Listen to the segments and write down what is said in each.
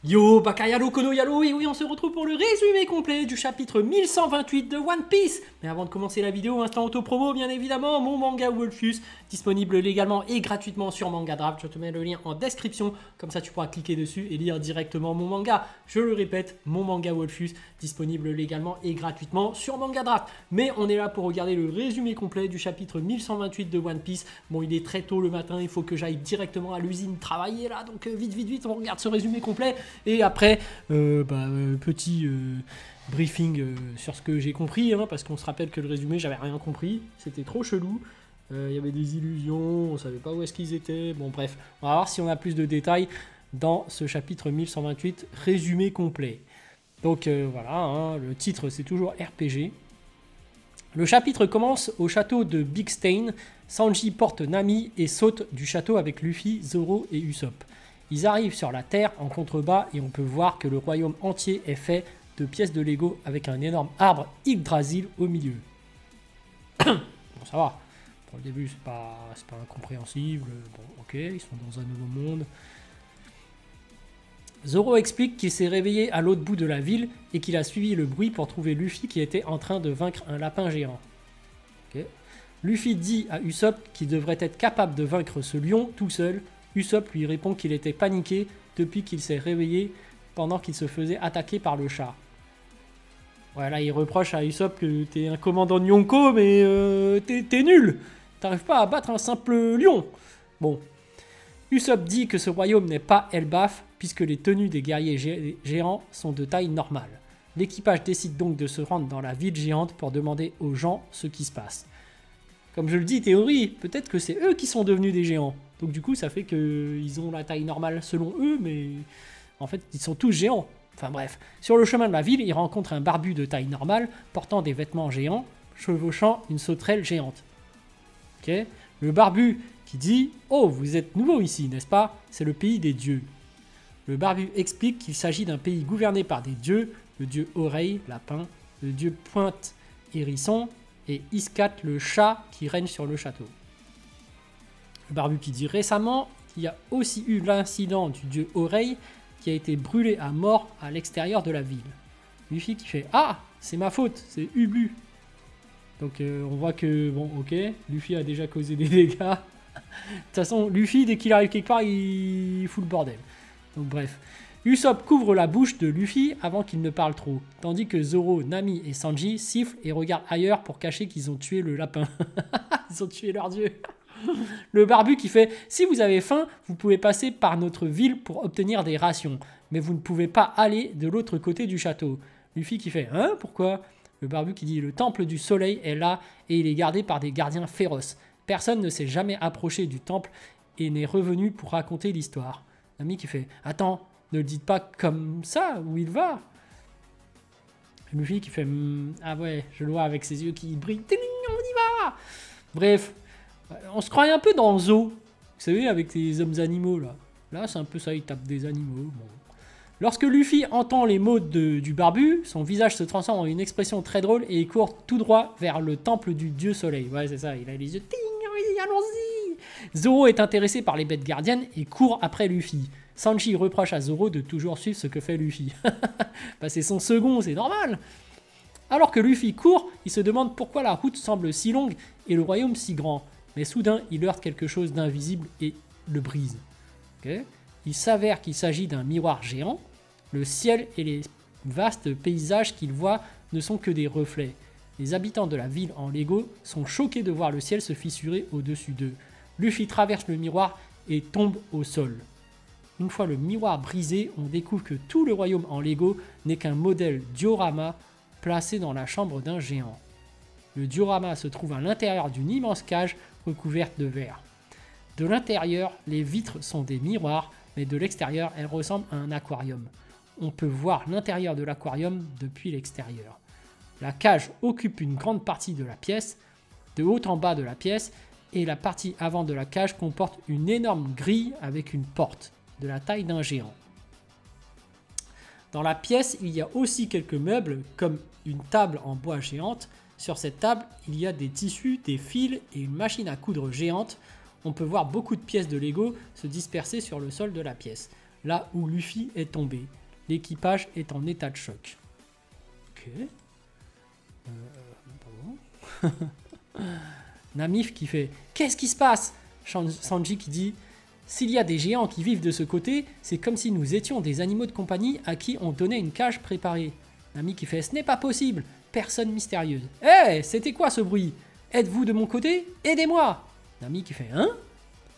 Yo, Bakayalo, Kono Yalo, et oui, on se retrouve pour le résumé complet du chapitre 1128 de One Piece. Mais avant de commencer la vidéo, instant auto-promo, bien évidemment, mon manga Wolfus, disponible légalement et gratuitement sur Manga Draft. Je te mets le lien en description, comme ça tu pourras cliquer dessus et lire directement mon manga. Je le répète, mon manga Wolfus, disponible légalement et gratuitement sur Manga Draft. Mais on est là pour regarder le résumé complet du chapitre 1128 de One Piece. Bon, il est très tôt le matin, il faut que j'aille directement à l'usine travailler là, donc vite, on regarde ce résumé complet. Et après, petit briefing sur ce que j'ai compris, hein, parce qu'on se rappelle que le résumé, j'avais rien compris, c'était trop chelou. Il y avait des illusions, on savait pas où est-ce qu'ils étaient. Bon bref, on va voir si on a plus de détails dans ce chapitre 1128, résumé complet. Donc voilà, hein, le titre c'est toujours RPG. Le chapitre commence au château de Big Stain. Sanji porte Nami et saute du château avec Luffy, Zoro et Usopp. Ils arrivent sur la Terre en contrebas et on peut voir que le royaume entier est fait de pièces de Lego avec un énorme arbre Yggdrasil au milieu. Bon, ça va. Pour le début, c'est pas incompréhensible. Bon, ok, ils sont dans un nouveau monde. Zoro explique qu'il s'est réveillé à l'autre bout de la ville et qu'il a suivi le bruit pour trouver Luffy qui était en train de vaincre un lapin géant. Okay. Luffy dit à Usopp qu'il devrait être capable de vaincre ce lion tout seul. Usopp lui répond qu'il était paniqué depuis qu'il s'est réveillé pendant qu'il se faisait attaquer par le chat. Voilà, il reproche à Usopp que t'es un commandant de Yonko, mais t'es nul. T'arrives pas à battre un simple lion. Bon. Usopp dit que ce royaume n'est pas Elbaf, puisque les tenues des guerriers géants sont de taille normale. L'équipage décide donc de se rendre dans la ville géante pour demander aux gens ce qui se passe. Comme je le dis, théorie, peut-être que c'est eux qui sont devenus des géants. Donc du coup, ça fait qu'ils ont la taille normale selon eux, mais en fait, ils sont tous géants. Enfin bref, sur le chemin de la ville, ils rencontrent un barbu de taille normale, portant des vêtements géants, chevauchant une sauterelle géante. Okay. Le barbu qui dit « Oh, vous êtes nouveau ici, n'est-ce pas? C'est le pays des dieux. » Le barbu explique qu'il s'agit d'un pays gouverné par des dieux, le dieu Oreille, lapin, le dieu Pointe, hérisson, et Iskat, le chat qui règne sur le château. Le barbu qui dit récemment qu'il y a aussi eu l'incident du dieu Oreille qui a été brûlé à mort à l'extérieur de la ville. Luffy qui fait « Ah, c'est ma faute, c'est Ubu ». Donc on voit que, bon ok, Luffy a déjà causé des dégâts. De toute façon, Luffy, dès qu'il arrive quelque part, il fout le bordel. Donc bref. Usopp couvre la bouche de Luffy avant qu'il ne parle trop, tandis que Zoro, Nami et Sanji sifflent et regardent ailleurs pour cacher qu'ils ont tué le lapin. Ils ont tué leur dieu. Le barbu qui fait « Si vous avez faim, vous pouvez passer par notre ville pour obtenir des rations, mais vous ne pouvez pas aller de l'autre côté du château. » Luffy qui fait « Hein, pourquoi ?» Le barbu qui dit « Le temple du soleil est là et il est gardé par des gardiens féroces. Personne ne s'est jamais approché du temple et n'est revenu pour raconter l'histoire. » Nami qui fait « Attends, ne le dites pas comme ça, où il va ?» Luffy qui fait « Ah ouais, je le vois avec ses yeux qui brillent. On y va !» Bref, on se croyait un peu dans Zoo. Vous savez, avec les hommes animaux là. Là, c'est un peu ça, il tape des animaux. Bon. Lorsque Luffy entend les mots du barbu, son visage se transforme en une expression très drôle et il court tout droit vers le temple du dieu soleil. Ouais, c'est ça, il a les yeux. Oui, allons-y. Zoro est intéressé par les bêtes gardiennes et court après Luffy. Sanji reproche à Zoro de toujours suivre ce que fait Luffy. Bah, c'est son second, c'est normal. Alors que Luffy court, il se demande pourquoi la route semble si longue et le royaume si grand. Mais soudain, il heurte quelque chose d'invisible et le brise. Okay. Il s'avère qu'il s'agit d'un miroir géant. Le ciel et les vastes paysages qu'il voit ne sont que des reflets. Les habitants de la ville en Lego sont choqués de voir le ciel se fissurer au-dessus d'eux. Luffy traverse le miroir et tombe au sol. Une fois le miroir brisé, on découvre que tout le royaume en Lego n'est qu'un modèle diorama placé dans la chambre d'un géant. Le diorama se trouve à l'intérieur d'une immense cage recouverte de verre. De l'intérieur, les vitres sont des miroirs, mais de l'extérieur, elles ressemblent à un aquarium. On peut voir l'intérieur de l'aquarium depuis l'extérieur. La cage occupe une grande partie de la pièce, de haut en bas de la pièce, et la partie avant de la cage comporte une énorme grille avec une porte, de la taille d'un géant. Dans la pièce, il y a aussi quelques meubles, comme une table en bois géante. Sur cette table, il y a des tissus, des fils et une machine à coudre géante. On peut voir beaucoup de pièces de Lego se disperser sur le sol de la pièce. là où Luffy est tombé. L'équipage est en état de choc. Ok. Bon. Nami qui fait « Qu'est-ce qui se passe ?» Sanji qui dit « S'il y a des géants qui vivent de ce côté, c'est comme si nous étions des animaux de compagnie à qui on donnait une cage préparée. » Nami qui fait « Ce n'est pas possible. Personne mystérieuse. »« Hé, c'était quoi ce bruit? Êtes-vous de mon côté? Aidez-moi » Nami qui fait « Hein ?»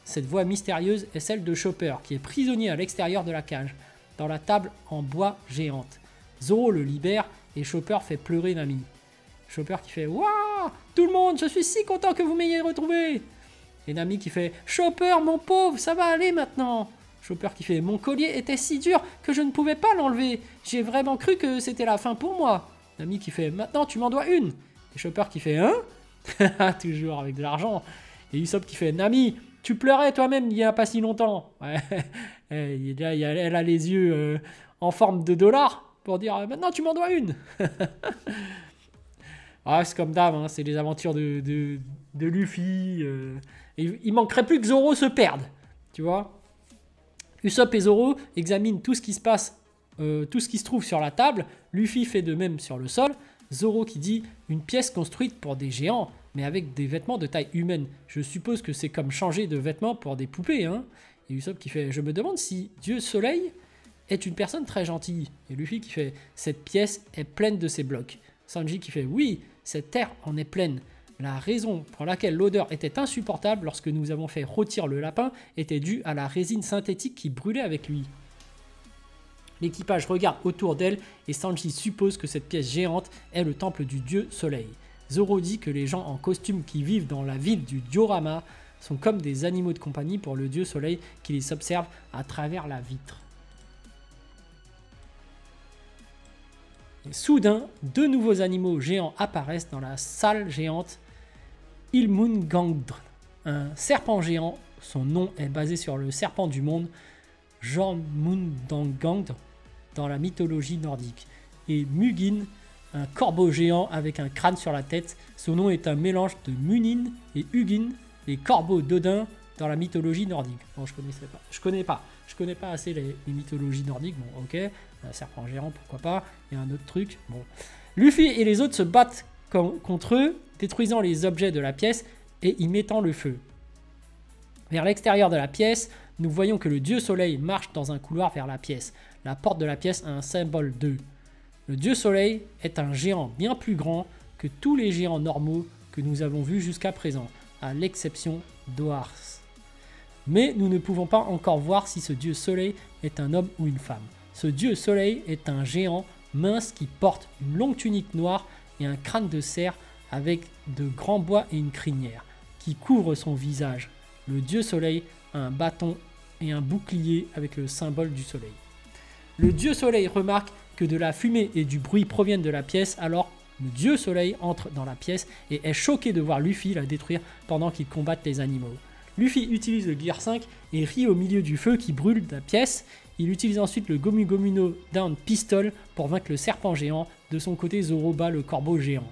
Cette voix mystérieuse est celle de Chopper, qui est prisonnier à l'extérieur de la cage, dans la table en bois géante. Zoro le libère et Chopper fait pleurer Nami. Chopper qui fait « Waouh, tout le monde, je suis si content que vous m'ayez retrouvé !» Et Nami qui fait « Chopper, mon pauvre, ça va aller maintenant !» Chopper qui fait « Mon collier était si dur que je ne pouvais pas l'enlever. J'ai vraiment cru que c'était la fin pour moi. » Nami qui fait « Maintenant, tu m'en dois une !» Et Chopper qui fait « Hein ?» Toujours avec de l'argent. Et Usopp qui fait « Nami, tu pleurais toi-même il n'y a pas si longtemps. » Ouais. Elle a les yeux en forme de dollar pour dire « Maintenant, tu m'en dois une !» Ah, c'est comme d'hab, hein, c'est les aventures de Luffy. Et il manquerait plus que Zoro se perde, tu vois. Usopp et Zoro examinent tout ce qui se passe, tout ce qui se trouve sur la table. Luffy fait de même sur le sol. Zoro qui dit « Une pièce construite pour des géants, mais avec des vêtements de taille humaine. Je suppose que c'est comme changer de vêtements pour des poupées, hein. » Et Usopp qui fait « Je me demande si Dieu Soleil est une personne très gentille. » Et Luffy qui fait « Cette pièce est pleine de ces blocs. » Sanji qui fait « Oui, cette terre en est pleine. La raison pour laquelle l'odeur était insupportable lorsque nous avons fait rôtir le lapin était due à la résine synthétique qui brûlait avec lui. » L'équipage regarde autour d'elle et Sanji suppose que cette pièce géante est le temple du dieu Soleil. Zoro dit que les gens en costume qui vivent dans la ville du diorama sont comme des animaux de compagnie pour le dieu Soleil qui les observe à travers la vitre. Et soudain, deux nouveaux animaux géants apparaissent dans la salle géante Ilmungandr. Un serpent géant, son nom est basé sur le serpent du monde, Jormungandr, dans la mythologie nordique. Et Munin, un corbeau géant avec un crâne sur la tête, son nom est un mélange de Munin et Hugin, les corbeaux d'Odin dans la mythologie nordique. Bon, je connais pas assez les mythologies nordiques, bon ok, un serpent géant, pourquoi pas, et un autre truc, bon. Luffy et les autres se battent contre eux, détruisant les objets de la pièce et y mettant le feu. Vers l'extérieur de la pièce, nous voyons que le dieu soleil marche dans un couloir vers la pièce. La porte de la pièce a un symbole 2. Le dieu soleil est un géant bien plus grand que tous les géants normaux que nous avons vus jusqu'à présent, à l'exception d'Oars. Mais nous ne pouvons pas encore voir si ce dieu soleil est un homme ou une femme. Ce dieu soleil est un géant mince qui porte une longue tunique noire et un crâne de cerf avec de grands bois et une crinière qui couvre son visage. Le dieu soleil a un bâton et un bouclier avec le symbole du soleil. Le dieu soleil remarque que de la fumée et du bruit proviennent de la pièce, alors le dieu soleil entre dans la pièce et est choqué de voir Luffy la détruire pendant qu'ils combattent les animaux. Luffy utilise le Gear 5 et rit au milieu du feu qui brûle la pièce. Il utilise ensuite le Gomu Gomu no Down Pistol pour vaincre le serpent géant. De son côté, Zoro bat le corbeau géant.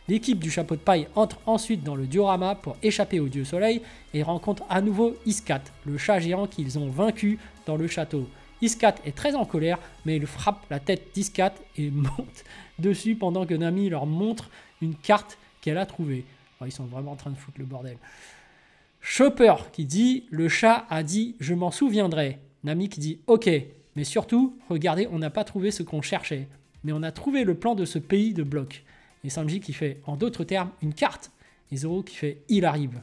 L'équipe du chapeau de paille entre ensuite dans le diorama pour échapper au dieu soleil et rencontre à nouveau Iskat, le chat géant qu'ils ont vaincu dans le château. Iskat est très en colère, mais il frappe la tête d'Iskat et monte dessus pendant que Nami leur montre une carte qu'elle a trouvée. Oh, ils sont vraiment en train de foutre le bordel. Chopper qui dit « Le chat a dit « Je m'en souviendrai ». Nami qui dit « Ok, mais surtout, regardez, on n'a pas trouvé ce qu'on cherchait. Mais on a trouvé le plan de ce pays de blocs. » Et Sanji qui fait, en d'autres termes, une carte. Et Zoro qui fait « Il arrive ».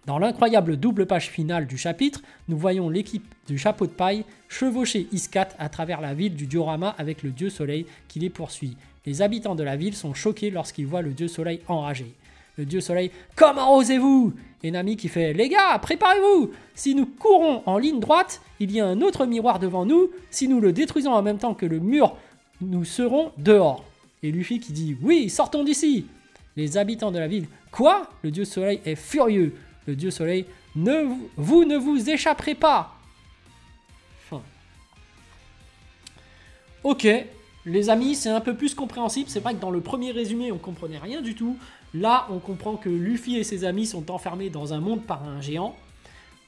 Dans l'incroyable double page finale du chapitre, nous voyons l'équipe du chapeau de paille chevaucher Iskat à travers la ville du diorama avec le dieu soleil qui les poursuit. Les habitants de la ville sont choqués lorsqu'ils voient le dieu soleil enragé. Le dieu soleil « Comment osez-vous » Et Nami qui fait « Les gars, préparez-vous. Si nous courons en ligne droite, il y a un autre miroir devant nous. Si nous le détruisons en même temps que le mur, nous serons dehors. » Et Luffy qui dit « Oui, sortons d'ici !» Les habitants de la ville « Quoi ?» Le dieu soleil est furieux. Le dieu soleil « Vous ne vous échapperez pas !» Fin. Ok, les amis, c'est un peu plus compréhensible. C'est vrai que dans le premier résumé, on comprenait rien du tout. Là, on comprend que Luffy et ses amis sont enfermés dans un monde par un géant.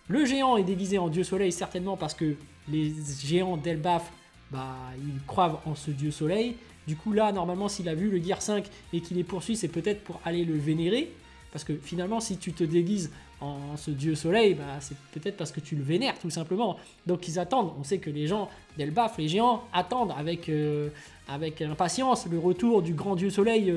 Le géant est déguisé en dieu soleil certainement parce que les géants d'Elbaf, bah, ils croient en ce dieu soleil. Du coup là, normalement, s'il a vu le Gear 5 et qu'il les poursuit, c'est peut-être pour aller le vénérer. Parce que finalement, si tu te déguises en ce dieu soleil, bah, c'est peut-être parce que tu le vénères, tout simplement. Donc ils attendent. On sait que les gens d'Elbaf, les géants, attendent avec impatience le retour du grand dieu soleil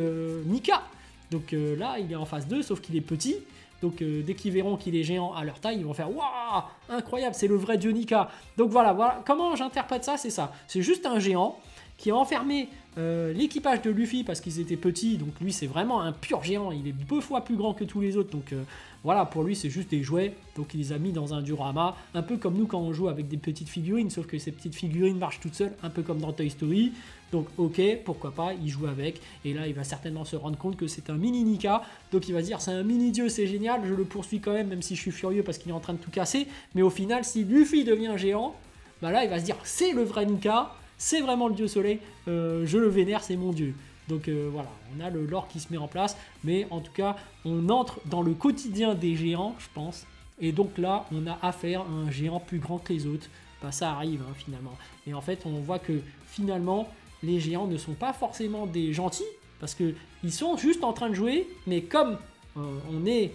Nika. Donc là, il est en phase 2, sauf qu'il est petit. Donc dès qu'ils verront qu'il est géant à leur taille, ils vont faire « Waouh, incroyable, c'est le vrai dieu Nika !» Donc voilà, comment j'interprète ça, c'est ça. C'est juste un géant qui a enfermé l'équipage de Luffy parce qu'ils étaient petits. Donc lui, c'est vraiment un pur géant. Il est 2 fois plus grand que tous les autres. Donc voilà, pour lui, c'est juste des jouets. Donc il les a mis dans un diorama. Un peu comme nous quand on joue avec des petites figurines. Sauf que ces petites figurines marchent toutes seules. Un peu comme dans Toy Story. Donc ok, pourquoi pas, il joue avec. Et là, il va certainement se rendre compte que c'est un mini Nika. Donc il va se dire, c'est un mini dieu, c'est génial. Je le poursuis quand même si je suis furieux parce qu'il est en train de tout casser. Mais au final, si Luffy devient géant, bah là, il va se dire, c'est le vrai Nika. C'est vraiment le dieu soleil, je le vénère, c'est mon dieu. Donc voilà, on a le lore qui se met en place, mais en tout cas, on entre dans le quotidien des géants, je pense. Et donc là, on a affaire à un géant plus grand que les autres. Bah, ça arrive hein, finalement. Et en fait, on voit que finalement, les géants ne sont pas forcément des gentils, parce qu'ils sont juste en train de jouer, mais comme on est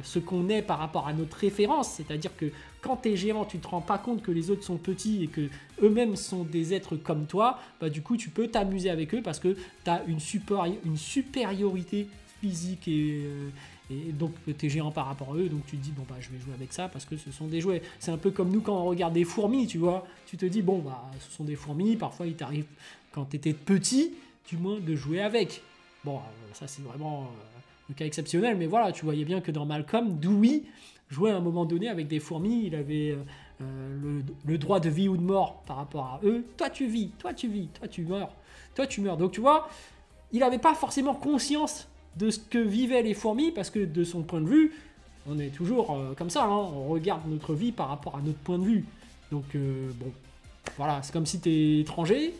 ce qu'on est par rapport à notre référence, c'est-à-dire que quand tu es géant, tu te rends pas compte que les autres sont petits et que eux-mêmes sont des êtres comme toi, bah du coup tu peux t'amuser avec eux parce que tu as une supériorité physique et donc tu es géant par rapport à eux, donc tu te dis bon bah je vais jouer avec ça parce que ce sont des jouets. C'est un peu comme nous quand on regarde des fourmis, tu vois, tu te dis bon bah ce sont des fourmis, parfois il t'arrive quand tu étais petit, du moins de jouer avec. Bon ça c'est vraiment le cas exceptionnel, mais voilà, tu voyais bien que dans Malcolm, Dewey jouait à un moment donné avec des fourmis, il avait le droit de vie ou de mort par rapport à eux. Toi tu vis, toi tu vis, toi tu meurs, toi tu meurs. Donc tu vois, il n'avait pas forcément conscience de ce que vivaient les fourmis, parce que de son point de vue, on est toujours comme ça, hein, on regarde notre vie par rapport à notre point de vue. Donc bon, voilà, c'est comme si tu es étranger.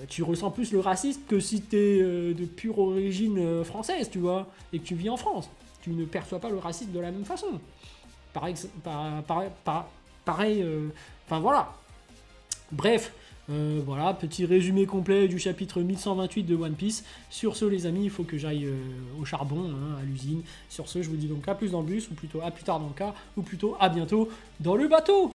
Tu ressens plus le racisme que si tu es de pure origine française, tu vois, et que tu vis en France. Tu ne perçois pas le racisme de la même façon. Pareil, enfin voilà. Bref, voilà, petit résumé complet du chapitre 1128 de One Piece. Sur ce, les amis, il faut que j'aille au charbon, hein, à l'usine. Sur ce, je vous dis donc à plus dans le bus, ou plutôt à plus tard dans le car, ou plutôt à bientôt dans le bateau.